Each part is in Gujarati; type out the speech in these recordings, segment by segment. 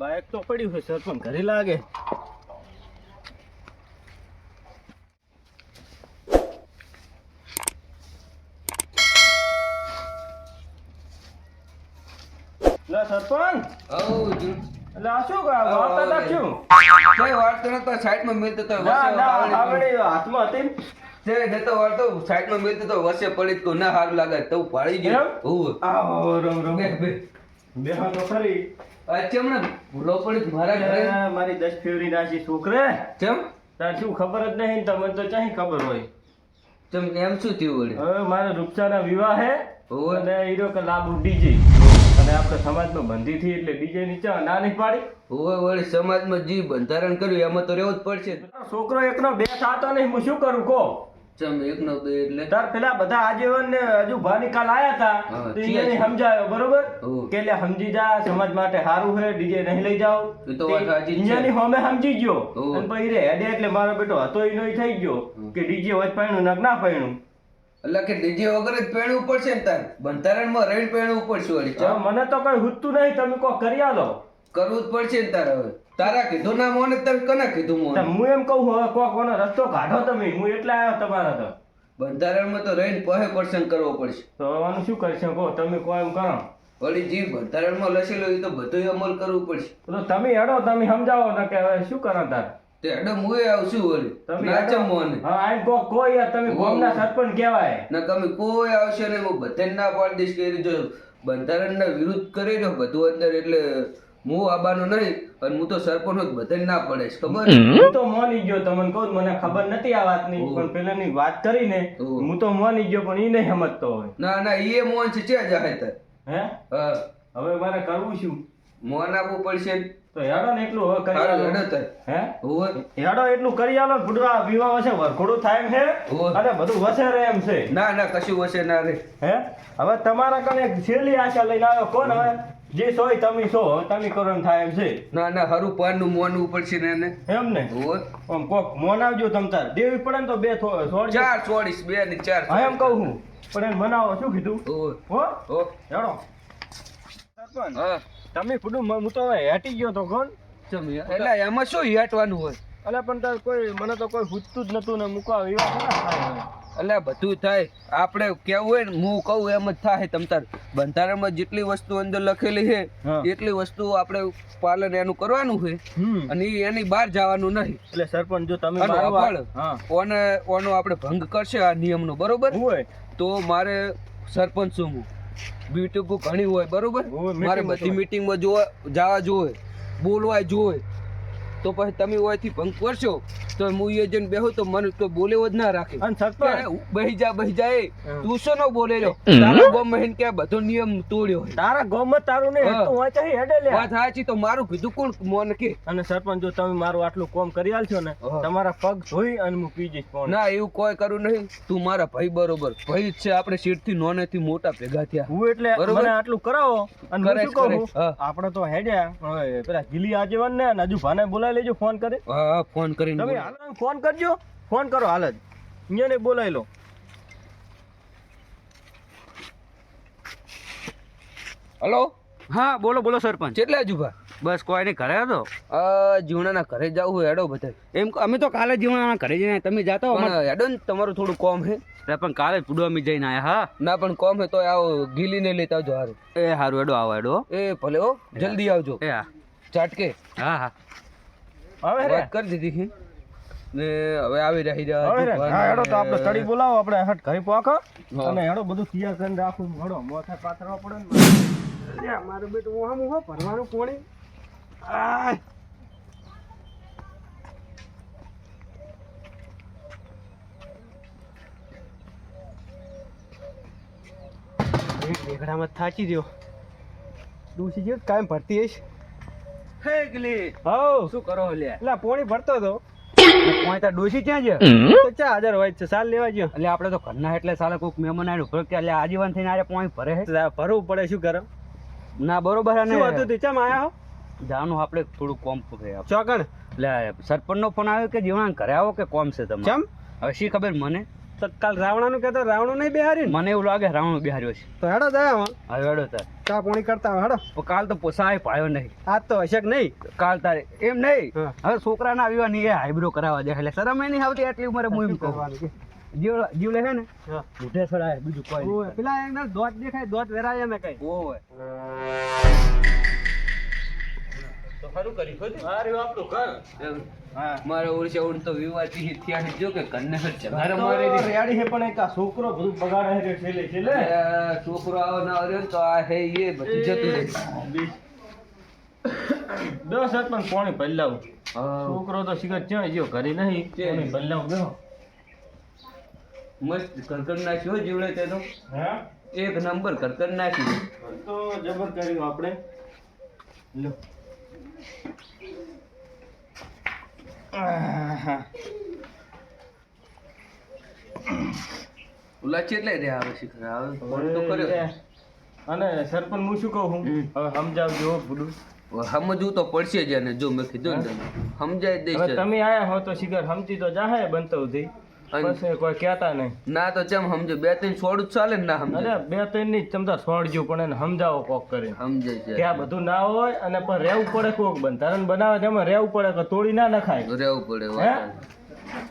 બાઇક તો પડ્યું છે સરપંચ ઘરે લાગે. લે સરપંચ એટલે આ શું વાર્તા નાખ્યું? કઈ વાર્તા નતો, સાઈડમાં મેલતો તો હાથમાં હતી તે નતો વાર્તો, સાઈડમાં મેલતો તો વસે પડી તો ના સારું લાગે તો પાડી ગયો. રમ રમ બે બેહા તો ખરી. ચમણા ભૂલો પડી મારા ઘરે. મારી 10 ફેવરી નાખી છોકરે. ચમ તાર શું ખબર જ નહીં, તમને તો ચાહી ખબર હોય. ચમ એમ શું થયું વળી? હવે મારા રૂપસાના વિવાહ હે અને હીરો કે લાભ ડીજે અને આપણે સમાજમાં બંધી થી એટલે ડીજે નીચે ના નહીં પાડી. હોવે વળી સમાજમાં જી બંધારણ કર્યું એમાં તો રહેવું જ પડશે. છોકરો એકનો બે થાતો નહીં, હું શું કરું કો? ચમ એકનો બે એટલે તાર પેલા બધા આજીવન ને હજુ ભાની કાલ આયા હતા તો એને સમજાયો બરોબર કે લે સમજી જા, સમાજ માટે સારું છે, ડીજે નહીં લઈ જાઓ. એ તો વાત સાચી છે. અહીંયાની હોમે સમજી ગયો અને પછી રે હેડે એટલે મારો બેટો હતો ઈ નોય થઈ ગયો કે ડીજે વચ પાણું ના પાણું. એટલે કે ડીજે વગર જ પહેણવું પડશે ને તાર બંધારણમાં રહીને પહેણવું પડશે વળી. ચમ મને તો કઈ હુતું નહીં, તમે કોઈ કરી આલો. કરવું જ પડશે ને તારે. હવે તારા કીધું ના મોને તમે કના કીધું મોને? હું એમ કહું હવે કોક કોનો રસ્તો કાઢો તમે, હું એટલે આવ્યો તમારા તો. બંધારણમાં તો રહીને પહે પર્સન કરવો પડશે. તો આનું શું કરશે કહો, તમે કોઈ એમ કરો. વળી જી બંધારણમાં લખેલો એ તો બધું અમલ કરવું પડશે. તો તમે હેડો, તમે સમજાવો ને કે હવે શું કરો તાર. તે એડમ હું આવશું વળી તમે નાચમ મોને. હા આમ કોઈ યાર તમે ગામના સરપંચ કહેવાય. ના તમે કોઈ આવશે ને હું બધાને ના પાડી દઈશ કે જો બંધારણના વિરુદ્ધ કરી રહ્યો બધું અંદર એટલે હું આબાનો નહીં અને હું તો સરપંચ જ બધાને ના પડે ખબર. હું તો મોની ગયો, તમને કહું મને ખબર નથી આ વાતની પણ પેલાની વાત કરીને હું તો મોની ગયો પણ ઈ નહીં સમજતો હોય. ના ના એ મોન છે ચે જાહે તાર. હે હા હવે મારે કરવું શું? મોન આપવું પડશે ને. તો હેડો ને એટલું હવે કરી આલો. હેડો તાર. હે હોવે હેડો એટલું કરી આલો. બુડવા વિવાહ વસે વરખોડું થાય એમ છે અને બધું વસે રહે એમ છે. ના ના કશું વસે ના રે. હે હવે તમારા કને એક છેલ્લી આશા લઈને આવ્યો કોણ હવે જે સોય તમે સો તમે કરો એમ થાય એમ છે. ના ના હરું પાનનું મોનવું પડશે ને એને. એમ ને હોવે આમ કોક મોન આવજો તમ તાર દેવી પડે ને તો બે છોડ ચાર છોડીશ બે ને ચાર. હા એમ કહું હું પણ એને મનાવો શું કીધું હોવે હો હો હેડો. સરપંચ હા તમે ફૂડું હું તો હવે હેટી ગયો તો કોણ ચમ એટલે એમાં શું હેટવાનું હોય? અલ્યા પણ તાર કોઈ મને તો કોઈ પૂછતું જ નતું ને મૂકવા વિવાહ ના થાય હવે. એટલે બધું થાય આપણે કેવું હોય ને હું કહું એમ જ થાય. તમ તાર બંધારણમાં જેટલી વસ્તુ અંદર લખેલી છે એટલી વસ્તુ આપણે પાલન એનું કરવાનું છે અને એની બહાર જવાનું નહીં. એટલે સરપંચ જો તમે ઓનો આપણે ભંગ કરશે આ નિયમનો બરોબર હોય તો મારે સરપંચ છું હું. મીટિંગો ઘણી હોય બરોબર, મારે બધી મીટિંગમાં જવા જોઈએ, બોલવા જોઈએ. તો પછી તમે ઓયથી ભંગ કરશો તો હું એ જઈને બેહું તો મને તો બોલેવો જ ના રાખે. અને સરપંચ બહી જાય તું શું ન બોલેલો? તારા ગામ મહીન કે બધો નિયમ તોડ્યો હોય. તારા ગામમાં તારું નહીં હેડતું હોય ચાહી હેડે લે. વાત સાચી તો મારું કીધું કોણ મોન કે? અને સરપંચ જો તમે મારું આટલું કામ કરી આલશો ને તમારા પગ ધોઈ અને હું પી જઈશ. પણ ના એવું કોઈ કરું નહીં. તું મારા ભાઈ બરોબર ભાઈ જ છે. આપણે શેઠથી નોનેથી મોટા ભેગા થયા. હું એટલે મને આટલું કરાવો અને હું શું કહું આપણે તો હેડ્યા હવે પેલા ગીલી આગેવાન ને હજુ ભાને બોલાવી લેજો ફોન કરે. હા ફોન કરીને તમે હાલ ફોન કરજો, ફોન કરો હાલ જ અહીંયા ને બોલાવી લો. હલો હા બોલો બોલો સરપંચ. કેટલા જુભા? બસ કોઈ નહીં, ઘરે હતો. જીવણાના ઘરે જવું હોય હેડો બધા. એમ અમે તો કાલે જીવણાના ઘરે જઈને તમે જાતા હો. હેડો ને તમારું થોડું કોમ હે. પણ કાલે પુડો અમે જઈને આયા. હા ના પણ કોમ હે તો આવો ગીલીને લેતા આવજો હારું. એ હારું હેડો આવો હેડો. એ ભલે હો જલ્દી આવજો. એ હા ચાટકે. હા હા હવે વાત કરી દીધી છે ને હવે આવી રહી હા હેડો તો આપણે સ્ટડી બોલાવો આપણે હટ ઘરે પોખો અને હેડો બધું તૈયાર કરીને રાખું. હેડો મોથે પાથરવા પડે ને મારું બેટું ઓહામ હો ભરવાનું પોણી. બેગડામાં થાચી રહ્યો. ડૂસી ગયો કાયમ ભરતી હઈશ. હે ગલી હઉ શું કરો લે? એટલે પોણી ભરતો હતો. કોઈ તાર ડોશી ક્યાં છે? તો 4000 હોય છે સાલ લેવા ગયો. એટલે આપણે તો ઘરના એટલે સાલે કોઈક મહેમાન આવ્યું ભરત એટલે આજીવન થઈને આરે પોણી ભરે હે. ભરવું પડે શું કરો? ના બરોબર હે ને. શું હતું તે ચમ આયા હો? જાનું આપણે થોડું કોમ છે. ચોકણ એટલે સરપંચ નો ફોન આવ્યો કે જીવણા ઘરે આવો કે કોમ છે તમારે? ચમ હવે શી ખબર મને. તો કાલ રાવણાનું કહેતો રાવણું નહીં બેહારી ને મને એવું લાગે રાવણ બિહાર્યો છે તો હેડો જાય આમાં હવે હેડો તાર ચા પાણી કરતા હોય, હેડો પણ કાલ તો પોસાય પાયો નહીં આજ તો હશે કે નહીં કાલ તારે એમ નહીં હા. હવે છોકરાના આવ્યા નહીં હાઈબ્રો કરાવવા દે એટલે શરમ નહીં આવતી એટલી ઉંમરે હું એમ કહું કરવાનું કે? જીવ લે છે ને હા. મોઢે સડાય બીજું કોઈ ઓય, નહીં પેલા એના દોત દેખાય દોત વેરાય ને કઈ ઓય તો ખરું કરી ખોદી મારે આપણું ઘર હા મારા ઓળશે ઓળ તો વિવાદથી થયા છે જો કે કન્ને છે મારે તો મારે રેડી છે પણ એક આ છોકરો બધું બગાડે છે છેલ્લે છેલ્લે છોકરો આવો ના આવ્યો ને તો આ હે એ બધું જતું રહે 10 પણ પાણી ભરલાવું હા. છોકરો તો શિખર ક્યાં ગયો ઘરે નહીં પાણી ભરલાવું બેહો મસ્ત કરકર નાખ્યો જીવડે તે તો હા એક નંબર કરકર નાખ્યું તો જબર કર્યું આપણે લો આહા. ઓલા ચેટલે રે આવે શીખર આવે ફોન તો કર્યો અને સરપંચ હું શું કહું હમ. હવે સમજાવજો ભૂડું સમજવું તો પડશે જ એને જો મેં કીધું ને તને સમજાય હવે દઈશ તમે આયા હો તો શિખર સમજી તો જાહે બનતો હતી અને- પછી કોઈ કહેતા નહીં ના તો ચમ સમજો બે ત્રણ છોડ જ ચાલે ને ના સમજે અરે બે ત્રણ ની ચમતા છોડજો પણ એને સમજાવો કોક કરીને સમજાય કે છે આ બધું ના હોય અને પણ રહેવું પડે કોક બંધારણ બનાવે તેમાં રહેવું પડે કે તોડી ના નખાય રહેવું પડે હે? વાત.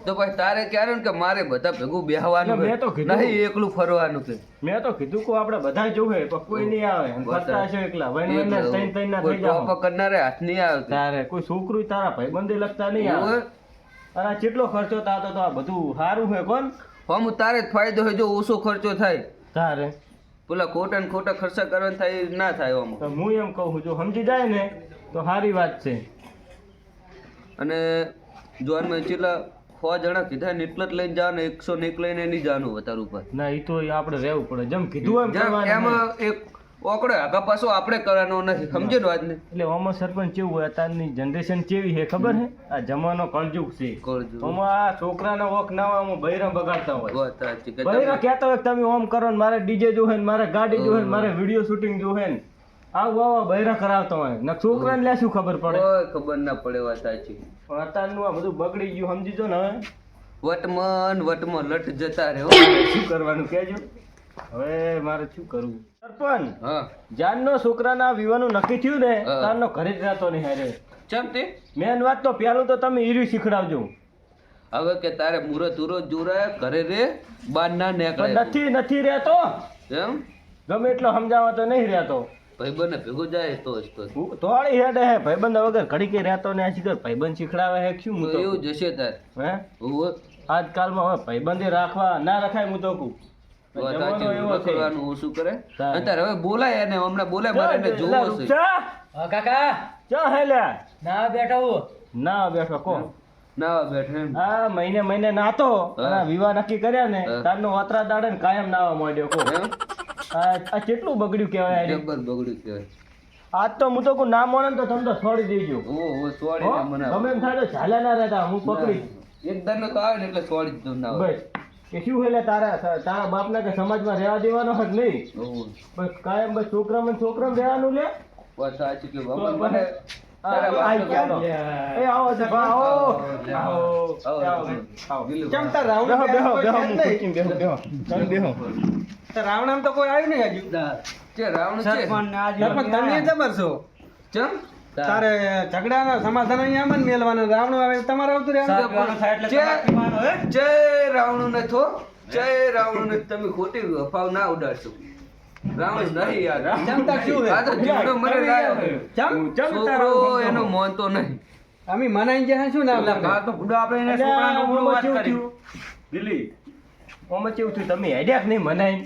તો પછી તારે ક્યારે ને કે મારે બધા ભેગું બેહવાનું મેં તો કીધું. નહીં એકલું ફરવાનું કે મેં તો કીધું કે આપણે બધા જોવે પણ કોઈ નહીં આવે અને ફરતા હશે એકલા વૈન વૈન ત્રણ ત્રણ ના કોઈ થઈ જાવ ટોપ કરનારે હાથ નહીં આવતી તારે કોઈ છોકરું તારા ભાઈબંધે લગતા નહીં આવે એવું? અને આ કેટલો ખર્ચો થતો તો આ બધું સારું છે કોણ હમ તારે જ ફાયદો હોય જો ઓછો ખર્ચો થાય તારે પેલા ખોટા ને ખોટા ખર્ચા કરવાનું થાય એ ના થાય આમ તો હું એમ કહું છું જો સમજી જાય ને તો સારી વાત છે અને જોનમાં કેટલા 100 જણા કીધા ને એટલા જ લઈને જવાનું 100 ને એક લઈને નહીં જવાનું વધારે ઉપર ના એ તો આપણે રહેવું પડે જેમ કીધું એમ જેમ કરવાનું નહીં. એમાં એક ઓકડે આગા પાછો આપણે કરવાનો નથી સમજે ને વાત ને એટલે આમાં સરપંચ કેવું હોય અત્યારની જનરેશન કેવી છે ખબર છે આ જમાનો કળજુગ છે કરજો આમાં આ છોકરાના વોક ના હોય આમાં બૈરા બગાડતા હોય વાત સાચી કે બૈરા કહેતા હોય કે તમે ઓમ કરો ને મારે ડીજે જોહે ને મારે ગાડી જોહે ને મારે વિડીયો શૂટિંગ જોહે ને આવું આવા બૈરા કરાવતા હોય ને છોકરાને લે શું ખબર પડે કોઈ ખબર ના પડે વાત સાચી પણ અત્યારનું આ બધું બગડી ગયું સમજી જો ને હવે વટમાં લટ જતા રહે હો. શું કરવાનું કહેજો હવે મારે શું કરવું સરપંચ હા જાનનો છોકરાના વિવાહનું નક્કી થયું ને હા. તારનો ઘરે જ રહેતો નહીં હારે ચમ તે મેન વાત તો પેલું તો તમે ઈર્યું શીખડાવજો હવે કે તારે મુરત ઉરત જોરાય ઘરે રે બાર ના પણ નીકળે નથી રહેતો એમ ગમે એટલો સમજાવવા તો નહીં રહેતો ભાઈબંધ ભેગો જાય તો જ તો થોડી હેડે હે ભાઈબંધ વગર ઘડી કે રહેતો ને આ શીખર ભાઈબંધ શીખડાવે હે કે શું હું તો એવું જશે તાર હે હોવે. આજકાલમાં હવે ભાઈબંધી રાખવા ના રખાય હું તો કહું વાત જમાનો સાચી, એવો છે. રખડવાનું ઓછું કરે તારે. અને તારે હવે બોલાય એને હમણાં બોલાય મારે એને લા, જોવો છે રૂપસા, કાકા ચા હે લ્યા? ના બેઠા હું ના બેઠો કો ના બેઠે એમ આ મહિને નાતો હા. અને વિવાહ નક્કી કર્યા ને હા. તારનો વાતરા દાડે ને કાયમ નાવા માંડ્યો કો એમ? આ કેટલું બગડ્યું કહેવાય આ. જબર બગડ્યું કહેવાય. આજ તો હું તો કોઈ ના માને ને તો તમે તો છોડી દેજો ઓહો, હો? છોડીને મને ગમે એમ થાય તો ઝાલા ના રહેતા હું પકડી એક દાડનો તો આવે ને એટલે છોડી જ દઉં ના આવે. બસ કે શું એટલે તારા બાપના કે સમાજમાં રહેવા દેવાનો હક નહીં ઓહો, બસ કાયમ બસ છોકરામાં રહેવાનું લે વાત સાચી કે તો બાપા મને- મને તારા આઈ બાપનો ગયા ગાળો. એ આવો જગા, આવો આવો આવો. આવો. દિલું. ચમતા રાવણ બેહો બેહો હું ખુરશીમાં બેહો તમે બેહો રાવણામ તો કોઈ આવ્યું નહીં હજુ છે રાવણ છે સરપંચ તમે જબર છો ચમ તારે ઝઘડાના સમાધાન અહીંયા આમ જ મેલવાના રાવણ આવે તમારે આવતું રહેવાનું જય રાવણ ને થો જય રાવણ ને તમે ખોટી અફવાઓ ના ઉડાડશો રાવણ નહીં યાર ચમતા શું છે? આ તો જીવડો મને લાયો છોકરો એનો મોનતો નહીં અમે મનાઈ ગયા શું ના કાલ તો બુડો આપણે એને છોકરાનો બુડો વાત કરી દિલ્હી ઓમાં કેવું થયું તમે હેડ્યા કે નહીં મનાઈ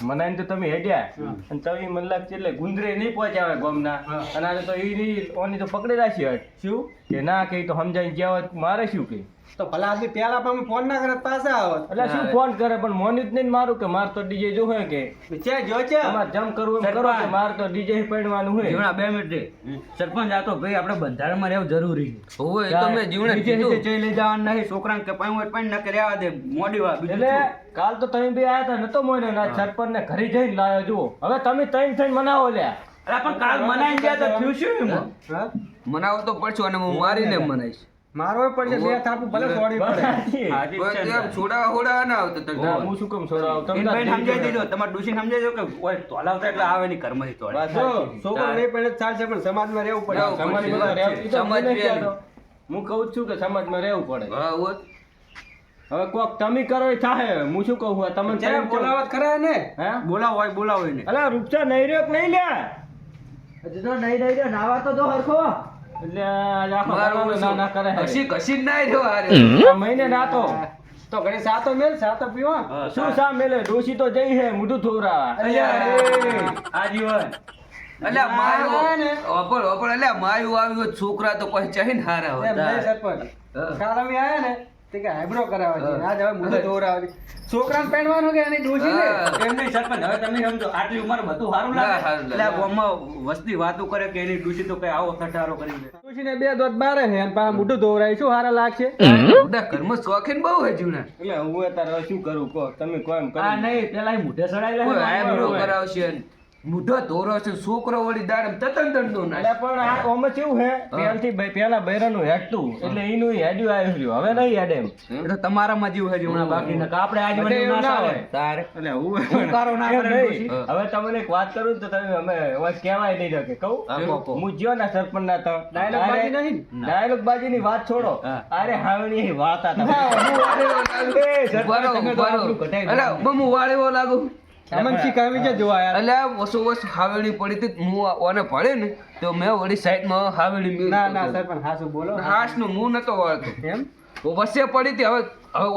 મનાઈને તો તમે હેડ્યા અને તમે મને લાગે એટલે ગુંદરે નહીં પહોંચ્યા હોય ગામના અને આને તો એ નહીં ઓની તો પકડી રાખી હટ શું કે ના કે ઈ તો સમજાઈ ગયા હોત મારે શું કે તો ભલા આદમી પેલા પણ ફોન ના કરે પાછા આવત એટલે શું ફોન કરે પણ મોની જ નહીં મારું કે માર તો ડીજે જો હોય કે તમારે જમ કરવું એમ કરો કે માર તો ડીજે પડવાનું હોય જીવણા 2 મિનિટ રે. સરપંચ આ તો ભાઈ આપણે બંધારણમાં રહેવું જરૂરી છે હોવે એ તો મેં જીવણે નીચે નીચે કીધું ચઈ લઈ જવાનું નહીં છોકરાને કે પાણી હોય પાણી નાખી રહેવા દે મોડી વાર બીજું એટલે શું? કાલ તો તમે બે આયા હતા નતો મોને ના સરપંચ ને ઘરે જઈને લાયો જુઓ હવે તમે ત્રણ થઈને મનાવો લ્યા અરે પણ કાલ મનાઈને ગયા તો થયું શું એમાં? મનાવો તો પડશે અને હું મારીને મનાઈશ મારો પડશે બે થાપું ભલે છોડી પડે. હાજી છે ને. એમ છોડાવા હોડા ના આવતો તમે. ના, હું શું કામ છોડાવું? તમને એને ભાઈને જ સમજાવી દીધો તમારે ડોશીને સમજાવી દો કે ઓય તોલાવતા એટલે આવે નહીં ઘરમાંથી તોડે. વાત જો સાચી. છોકરો નહીં પડે તો ચાલશે પણ સમાજમાં રહેવું પડે. રહેવું પડે. સમાજમાં રહેવું- ઈ તો સમાજ મને પ્રેમ. કહેતો. હું કહું જ છું કે સમાજમાં રહેવું પડે. હા હોત. હવે કોક તમે કરો એ થાય. હું શું કહું છું? તમને જ્યારે બોલાવત કરાય ને હે? બોલાવો એને. અલા રૂપસા નહીં રહ્યો કે નહીં લ્યા? હજી તો નહીં રહ્યો નાવા તો દો હરખો. એટલે આજ આખો મારું દાડો ના કરે હે. ઘસી ઘસી ના રહ્યો હારે. આ મહિને નાતો તો ઘણી સાતો મેલ સાતો પીવા. હા, શું સા મેલે ડોશી તો જઈ હે મોઢું થોરાવા. અલ્યા, આજીવન. અલ્યા માયું ઓપડ અલ્યા માયું આવ્યું હોત છોકરા તો પછી ચહીને હારા એમ હોત. નહીં સરપંચ. કારમી આયા ને તે કે આઈબ્રો કરાવવા છે. આજ હવે મુંડું ધોવરાવવા છે. છોકરાને પહેરવાનું કે એની ડોશી ને હા. એમ નહીં સરપંચ હવે તમે સમજો આટલી ઉંમર બધું સારું ના, લાગે સારું એટલે આ લાગે. ગામમાં વસ્તી વાતો કરે કે એની ડોશી તો કઈ આવો ઠઠારો કરી દે. ડોશીને બે દોત બારે છે અને પાછા મુંડું ધોવરાય શું હારા લાગશે? બધા ઘરમાં શોખીન બહુ હે જીવના. એટલે હું અત્યારે શું કરું કહો? તમે કહો એમ આ કરો. નહીં પેલા એ મોઢે સડાઈ કોઈ લે આઈબ્રો કરાવશે ને મૂઢો ધોરો છે છોકરો વળી દાડમ તતન દંડો એટલે ના. પણ આ ઓમાં કેવું હે પહેલથી પેલા બૈરાનું હેડતું એટલે એનું હેડ્યું આવ્યું રહ્યું. હવે નહીં હેડે એમ. એ તો તમારામાં જીવ છે જીવના બાકી નકા આપણે આજીવન એટલે એવું એવું ના ના ચાલે. હોય. તારે એટલે હું હુંકારો ના એમ કરે નહીં. ડોશી. હવે તમને એક વાત કરું ને તો તમે અમે વાત કહેવાય નહીં શકે કહું. હા, કહો, કહો. હું જ્યો ના સરપંચ ના તો ડાયલોગ બાજી નહીં ને? ડાયલોગ બાજીની વાત છોડો. હા. અરે હાવણી વાર્તા તમે. એ સરપંચ બરો, તમે તો બરો. આટલું ઘટાઈ અલા, બમુ વાળેવો લાગુ. અમન શીખાવી છે જોવા યાર. અલ્યા વસો વસ હાવેડી પડી તી હું ઓને પડે ને તો મેં વળી સાઈડમાં હાવેડી મેં ના ના સરપંચ હાસુ બોલો. હાસનું મું નતો વાળતો. એમ તો વસે પડી તી હવે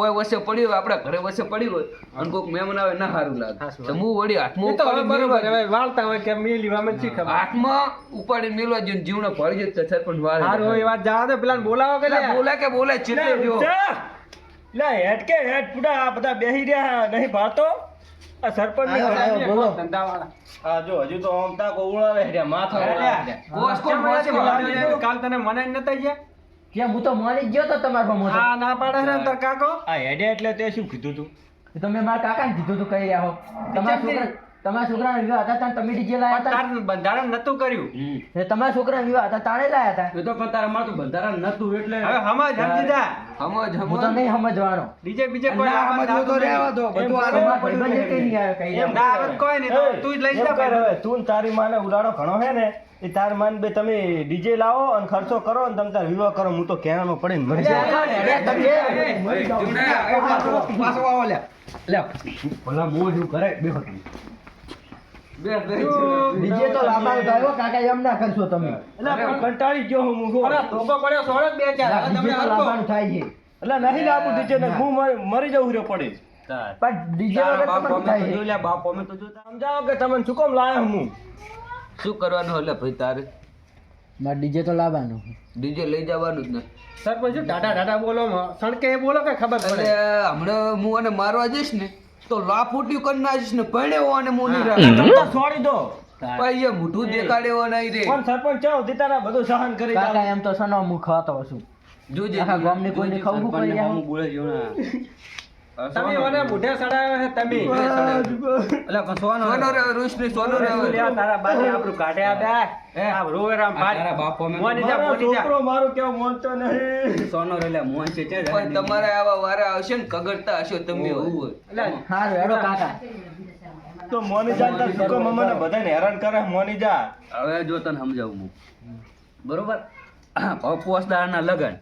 ઓય વસે પડી હોય આપણા ઘરે વસે પડી હોય અને કોઈક મહેમાન આવે ના સારું લાગે હાચું. તો હું વળી હાથમાં એ તો હવે ઉપાડી બરોબર મેલવા હવે વાળતા હોય કે મેલી વામે શી ખબર. હાથમાં ઉપાડી મેલવા જઈને જીવને પડી જતો સરપંચ વાળે હારું હોય એ વાત જવા દે પેલા બોલાવો કે એટલે લે. બોલે કે બોલે ચેટલે જો લે હેડ કે હેડ પુડા આ બધા બેહી રહ્યા નહીં ભાતો આ સરપંચ ની ધંધાવાળા. હા જો હજુ તો આમ તાકો ઉડાવે હેડ્યા માથા ઉડાવે હેડ્યા. બોસ કોણ બોસ કોણ? કાલ તને મને જ નતા ગયા. ક્યાં હું તો મારી જ ગયો તો તમારા મોટો આ ના પાડે છે ને તાર કાકો. આ હેડ્યા એટલે તે શું કીધું તું? તમે મારા કાકાને કીધું તું કહી રહ્યા હો તમારા છોકરાના વિવાહ હતા તાણ તમે ડીજે લાયા હતા તાર બંધારણ નતું કર્યું. એ તમારા છોકરાના વિવાહ હતા તાણે લાયા હતા એ તો પણ તારા માથું બંધારણ નતું એટલે હવે હમજ સમજી જા. હમજ હું તો હમજ નહીં સમજવાનો બીજે બીજે કોઈ ના, આવા સમજવું તો દાદુ રહેવા દો, નહીં. બધું એમ આ તમારા કરે. ભાઈબંધે કઈ નહીં આવ્યો કહી એમ રહ્યા ના આવે તો કોઈ નહીં તો તું જ લઈ એમ જા કર ભાઈ. હવે, તું ને તારી માને ઉડાડો ઘણો હે ને એ તાર માન બે તમે ડીજે લાવો અને ખર્ચો કરો અને તમે તાર વિવાહ કરો. હું તો કહેવામાં પડીને મરી જાઉં. પાછો આવો લે ભલા મોં શું કરે બે વખત. ડીજે તો લાવવાનું તો આવ્યો કાકા એમ ના કરશો તમે એટલે પણ કંટાળી ગયો હું મૂકો. અરે ધોકો પડ્યો સોળે બે ચાર. હવે ડીજે તમને તો હરખો. લાવવાનું થાય છે એટલે નહીં લાવવું ડીજે ને હું મરી જવું રહ્યો પડી. તાર. પણ ડીજે તારા વગર બાપ તમારું અમે તો થાય જો લ્યા, બાપ અમે તો જોતા. સમજાવો કે તમે શું કામ લાયો હું? શું કરવાનું એટલે ભાઈ તારે મારે ડીજે તો લાવવાનું ડીજે લઈ જવાનું જ ને સરપંચ શું ટાટા ટાટા બોલો સણકે એ બોલો કે ખબર એટલે પડે. હમણાં હું અને મારવા જઈશ ને તો લાફૂટ્યું કરી નાખીશ ને પડ્યો અને હું નહીં તમે રાખે. તો છોડી દો. ભાઈ એ મોઢું દેખાડ્યો નહીં રે પણ સરપંચ ચાલો દીતાના બધું સહન કરી કાકા જાઓ. એમ તો સનો હું ખાતો છું જોજે આખા ગામને કોઈને જોજે ખવું સરપંચને પડી સામું બોલે જીવના. તમે મને મોઢે સડાવ્યો છે તમે. એટલે પણ સોનો સોનો રે રોશની સોનો રે શું લ્યા તારા બાને આપણું કાઢ્યા બે. આ રોવેરામ આ તારા બાપો અમે મોની જા મારો મોની જા. છોકરો મારું કેવું માનતો નહીં. સોનો રે લે મોહન છે તે પણ તમારે આવા વારા આવશે ને કગડતા હશો તમે એવું હોય એટલે હારું હેડો કાકા તો મોની જા તાર શું કામ અમને બધાને હેરાન કરે મોની જા. હવે જો તને સમજાવું હું બરોબર હવે પોસદારના લગન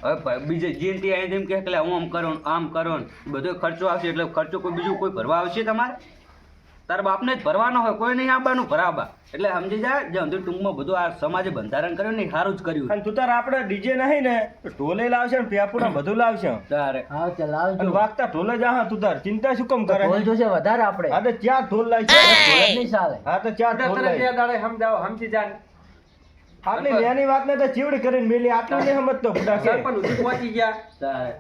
હવે બીજે જીનટી અહીં તેમ કહે કે લે આમ કરો ને આમ કરો ને બધો ખર્ચો આવશે એટલે ખર્ચો કોઈ બીજું કોઈ ભરવા આવશે તમારે તારા બાપને જ ભરવાનો હોય કોઈ નહીં આપવાનું ભરાવા એટલે સમજી જાય જે અંદર ટૂંકમાં બધું આ સમાજે બંધારણ કર્યું ને એ સારું જ કર્યું અને તું તાર આપણે ડીજે નહીં ને તો ઢોલે લાવશે ને પેપુડા બધું લાવશે તારે હા ચાલ અને આવજો વાગતા ઢોલે જા તું તાર ચિંતા શું કામ કરે? ઢોલ જોશે વધારે આપણે હા તો ચાર ઢોલ લાવશે. ઢોલ જ નહીં ચાલે હા તો ચાર ઢોલ તને બે લાવી. દાડે સમજાવો સમજી જા. આટલી નાની વાતને તો ચીવડી કરીને મેલી આટલું નહીં સમજતો બુડા કે. સરપંચ સુધી પહોંચી ગયા. તારે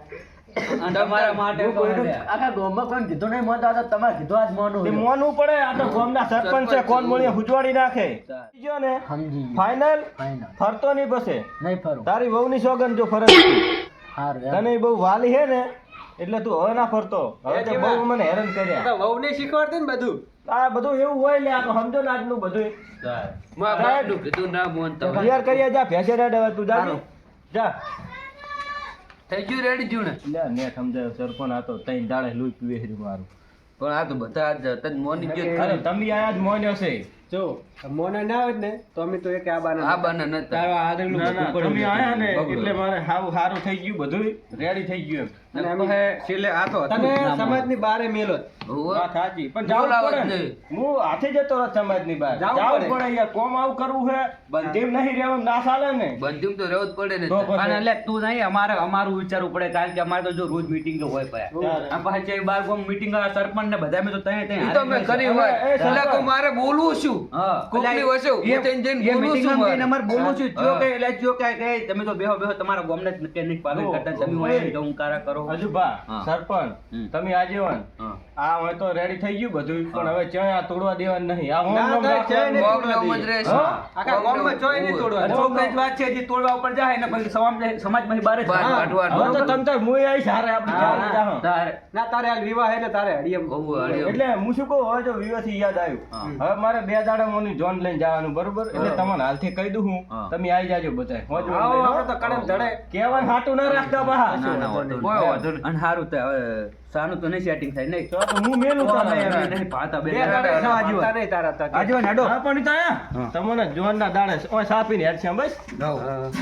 અને તમારા માટે હું કોઈનું આખા ગામમાં કોઈને કીધું નહીં મોનતો આ તો તમારે કીધું આજ મોનું તે છે. મોનવું પડે આ તો ગામના સરપંચ છે કોણ મળીને હુજવાડી નાખે. સમજ્યો ને સમજી ગયો. ફાઇનલ ફાઇનલ ફરતો નહીં પછી નહીં ફરું તારી વહુની સોગન જો ફરજ હારું તને બહુ વાલી હે ને એટલે તું હવે ના ફરતો. હવે તો બહુ મને હેરાન કર્યા. તો વહુને શીખવાડતી ને બધું. આ બધું એવું હોય લે આ તો સમજો ને આજનું બધું તારે માં બાપનું કીધું ના બોન તમે ક્લિયર કર્યા જા ભેંસે રેડ હવે તું જા હારું. જા થઈ ગયું રેડી થયું ને લે ને સમજાયો સરપંચ આ તો તઈ દાડે લૂઈ પીવે છે મારું. પણ આ તો બધા તજ મોની જે અરે તમે આયા જ મોન્યો છે. જો મોના ના આવે ને તો અમે તો એક આ બાના આ બાના નતા તારો આગળનું ના ના બધું તમે આયા ને બગડ્યું. એટલે મારે સારું થઈ ગયું બધું રેડી થઈ ગયું એમ. અને અમે છેલ્લે આ તો હતું તને જ ના સમાજની બારે મેલો જ. વાત સાચી પણ જાવું બોલાવો જ પડે ને. નહીં. હું હાથે જતો રહ સમાજની બહાર જાવું જાવું પડે. પડે યાર કોમ આવું કરવું છે બંધીમ નહીં રહેવું ના ચાલે ને. બંધીમ તો રહેવું જ પડે ને તો પછી. અને એટલે તું નહીં અમારું વિચારવું પડે કારણ કે અમારે તો જો રોજ મીટિંગ તો હોય પાયા ત્યારે. આ પાછી બાર ગામ મીટિંગ સરપંચ ને બધા તો તઈ તઈ ઈ તો મેં કરી એ હોય સરપંચ. એટલે કો મારે બોલવું શું હા કોકની વચ્ચે હું જઈને જઈને બોલું છું મારે. અમારે બોલું છું જો હા. કે એટલે જો કે તમે તો બેહો તમારા ગામને જ કે નહીં પાલન કરતા તમે હોય ને ગૌ કારા કરો હજુ બા હા. સરપંચ હમ. તમે આજીવન હા. આ હવે તો રેડી થઈ ગયું બધું પણ હવે ક્યાંય આ તોડવા દેવાનું નહીં આ હોમ ના, નામ ના, રાખવાનું. ક્યાંય બોમ્બ નામ જ રહેશે. હા. આખા ગામમાં ચોય નહીં તોડવાનું. અને ચોખ્ખી જ વાત છે જે તોડવા ઉપર જાય ને પછી સમાજમાંથી બહાર જ બહાર જાય. કાઢવાનું. હવે તો તમ તાર મુંય આવીશ હારે આપણે હા, ચાલે હા. જાહો. તારે ના તારે હાલ વિવાહ હે ને તારે હડિયમ બહુ હળિયો. એટલે હું શું કહું હવે જો વિવાહથી યાદ આવ્યું હવે મારે 2 દાડા મોની જોન લઈને જવાનું બરોબર એટલે તમને હાલથી કહી દઉં હું હા. તમે આવી જાજો બધાય હોજ આવો, લઈને, હો. આપણે તો કડમ ધડે. કહેવાનું હાટું ના રાખતા બા ના ના વાંધો કોઈ નહીં. વાંધો નહીં. અને સારું તો હવે સાનું તો નહીં સેટિંગ થાય નહીં તો હું મેલું તો તારા. અમે નહીં પાતા બે બે દાડા દાડે ના આજીવન. માનતા નહીં તારા તક. આજીવન હેડો હા, પણ ઈ તો આયા. હા. તમને જોનના દાડે ઓય સાપીને હેડ છે બસ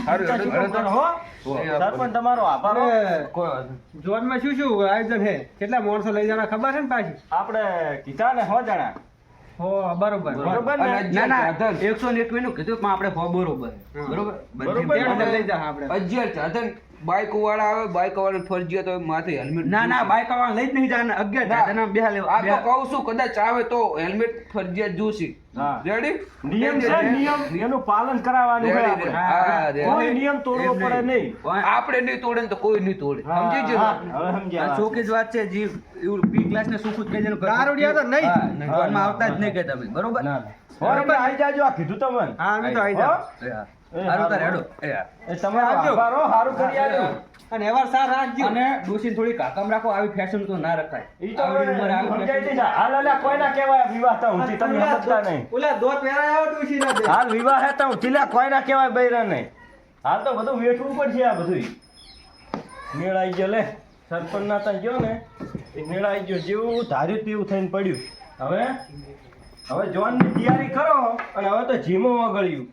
હારું, શું હેડો, કરો, હો? સરપંચ તમારો આભાર હો. અને કોઈ વાંધો નહીં. જોનમાં શું શું આયોજન હે કેટલા માણસો લઈ જવાના ખબર છે ને પાછી આપણે કીધા ને 100 જણા હો બરોબર બરોબર ને? અને ના ના 121 નું કીધું પણ આપણે હો બરોબર હા. બરોબર બરોબર. બે બધા લઈ જા આપણે 11 સાધન બાઈક વાળા આવે બાઈક વાળા ફરજિયાત હોય માથે હેલ્મેટ ના ના બાઈક વાળા લઈ જ નહીં જવાના 11 દાદાના બે આ તો કહું છું કદાચ આવે તો હેલ્મેટ ફરજિયાત જોશી હા. રેડી નિયમ છે નિયમ એનું પાલન કરાવવાનું હોય રેડી, આપણે. રેડી. હા, રેડી. કોઈ નિયમ તોડવો પડે નહીં આપણે નહીં તોડે ને તો કોઈ નહીં તોડે હા, સમજી ગયો હા, ને? હવે સમજ્યા વાત. ચોખ્ખી જ વાત છે જે એવું બી ક્લાસ ને સુખું જ કહી દેવાનું. દારૂડિયા તો નહીં. હા, નહીં. ઘરમાં આવતા જ નહીં કે તમે બરોબર ના, ના. હો, એટલે આઈ જાજો આ કીધું તમને હા અમે તો આવી હો? જાવ એ હા. એ હારું તારે હારું. હેડો. એ હા. એ તમારો આવજો. આભાર હો, હારું કરી આલ્યો. અને એવાર સાર રાખજો અને ડોશીને થોડી કાકામ રાખો આવી ફેશન તો ના રખાય ઈ તો આવી હવે ઉંમરે આવી સમજાઈ fashion- દીધા. હાલ અલ્યા કોઈના કહેવાય વિવાહ તો ઊંચી તમે સમજતા નહીં. ઓલા દોત પહેરાય આવો ડૂસી ના દે હાલ વિવાહ હે તો ઊંચીલા કોઈના કહેવાય બૈરા નહીં. હાલ તો બધું વેઠવું પડશે આ બધું. મેળ આઈ ગયો લે સરપંચ ના ત્યાં ગયો ને એ મેળ આઈ ગયો જેવું ધાર્યું તેવું થઈને પડ્યું. હવે જોનની તૈયારી કરો અને હવે તો જીમો વગળ્યું.